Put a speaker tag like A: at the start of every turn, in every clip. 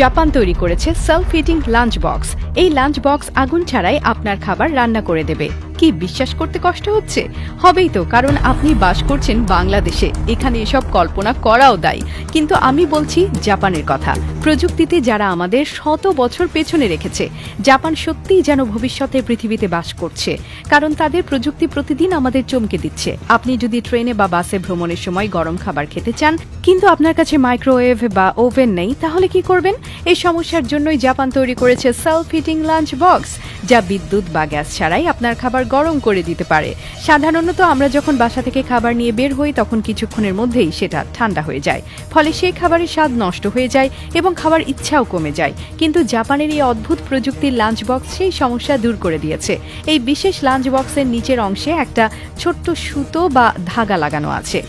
A: Japan তৈরি করেছে self heating lunch box. এই লাঞ্চ বক্স আগুন ছাড়াই আপনার খাবার রান্না করে দেবে। কি বিশ্বাস করতে কষ্ট হচ্ছে? হবেই তো, কারণ আপনি বাস করছেন বাংলাদেশে। এখানে এসব কল্পনা করাও দায়। কিন্তু আমি বলছি জাপানের কথা। প্রযুক্তিতে যারা আমাদের শত বছর পেছনে রেখেছে। জাপান সত্যিই যেন ভবিষ্যতের পৃথিবীতে বাস করছে, কারণ তাদের প্রযুক্তি প্রতিদিন আমাদের চমকে দিচ্ছে। আপনি যদি ট্রেনে বা বাসে ভ্রমণের সময় গরম খাবার খেতে চান, কিন্তু আপনার কাছে মাইক্রোওয়েভ বা ওভেন নেই, তাহলে কি করবেন? এই সমস্যার জন্যই জাপান তৈরি করেছে সেলফ হিটিং লাঞ্চ বক্স, যা বিদ্যুৎ বা গ্যাস ছাড়াই আপনার খাবার গরম করে দিতে পারে। সাধারণত আমরা যখন বাসা থেকে খাবার নিয়ে বের হই, তখন কিছুক্ষণের মধ্যেই সেটা ঠান্ডা হয়ে যায়, ফলে সেই খাবারের স্বাদ নষ্ট হয়ে যায় এবং খাবার ইচ্ছাও কমে যায়। কিন্তু জাপানের এই অদ্ভুত প্রযুক্তির লাঞ্চ বক্স সেই সমস্যা দূর করে দিয়েছে। এই বিশেষ লাঞ্চ বক্সের নিচের অংশে একটা ছোট্ট সুতো বা ধাগা লাগানো আছে।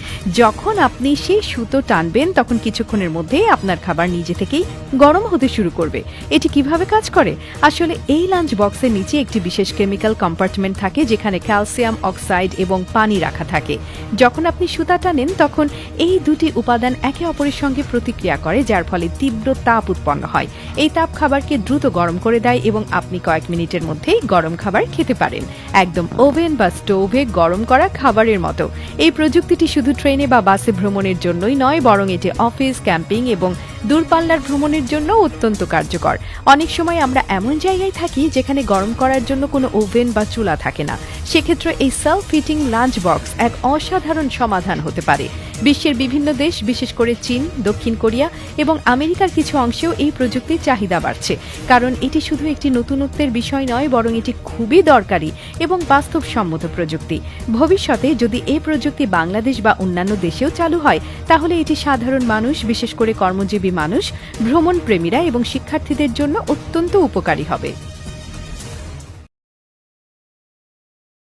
A: যখন আপনি সেই সুতো টানবেন, তখন কিছুক্ষণের মধ্যেই আপনার খাবার নিজে থেকেই গরম হতে শুরু করবে। এটি কিভাবে কাজ করে? আসলে এই লাঞ্চ বক্সের নিচে একটি বিশেষ কেমিক্যাল কম্পার্টমেন্ট থাকে, যেখানে ক্যালসিয়াম অক্সাইড এবং পানি রাখা থাকে। যখন আপনি সুতা টানেন, তখন এই দুটি উপাদান একে অপরের সঙ্গে প্রতিক্রিয়া করে, যার ফলে তীব্র তাপ উৎপন্ন হয়। এই তাপ খাবারকে দ্রুত গরম করে দেয় এবং আপনি কয়েক মিনিটের মধ্যেই গরম খাবার খেতে পারেন, একদম ওভেন বা স্টোভে গরম করা খাবারের মতো। এই প্রযুক্তিটি শুধু ট্রেনে বা বাসে ভ্রমণের জন্যই নয়, বরং এটি অফিস, ক্যাম্পিং এবং দূরপাল্লার ভ্রমণের জন্য অত্যন্ত কার্যকর। অনেক সময় আমরা এমন জায়গায় থাকি যেখানে গরম করার জন্য কোনো ওভেন বা চুলা থাকে না। সেক্ষেত্রে এই সেলফ হিটিং লাঞ্চ বক্স এক অসাধারণ সমাধান হতে পারে। বিশ্বের বিভিন্ন দেশ, বিশেষ করে চীন, দক্ষিণ কোরিয়া এবং আমেরিকার কিছু অংশেও এই প্রযুক্তির চাহিদা বাড়ছে, কারণ এটি শুধু একটি নতুনত্বের বিষয় নয়, বরং এটি খুবই দরকারি এবং বাস্তবসম্মত প্রযুক্তি। ভবিষ্যতে যদি এই প্রযুক্তি বাংলাদেশ বা অন্যান্য দেশেও চালু হয়, তাহলে এটি সাধারণ মানুষ, বিশেষ করে কর্মজীবী মানুষ, ভ্রমণ প্রেমীরা এবং শিক্ষার্থীদের জন্য অত্যন্ত উপকারী হবে।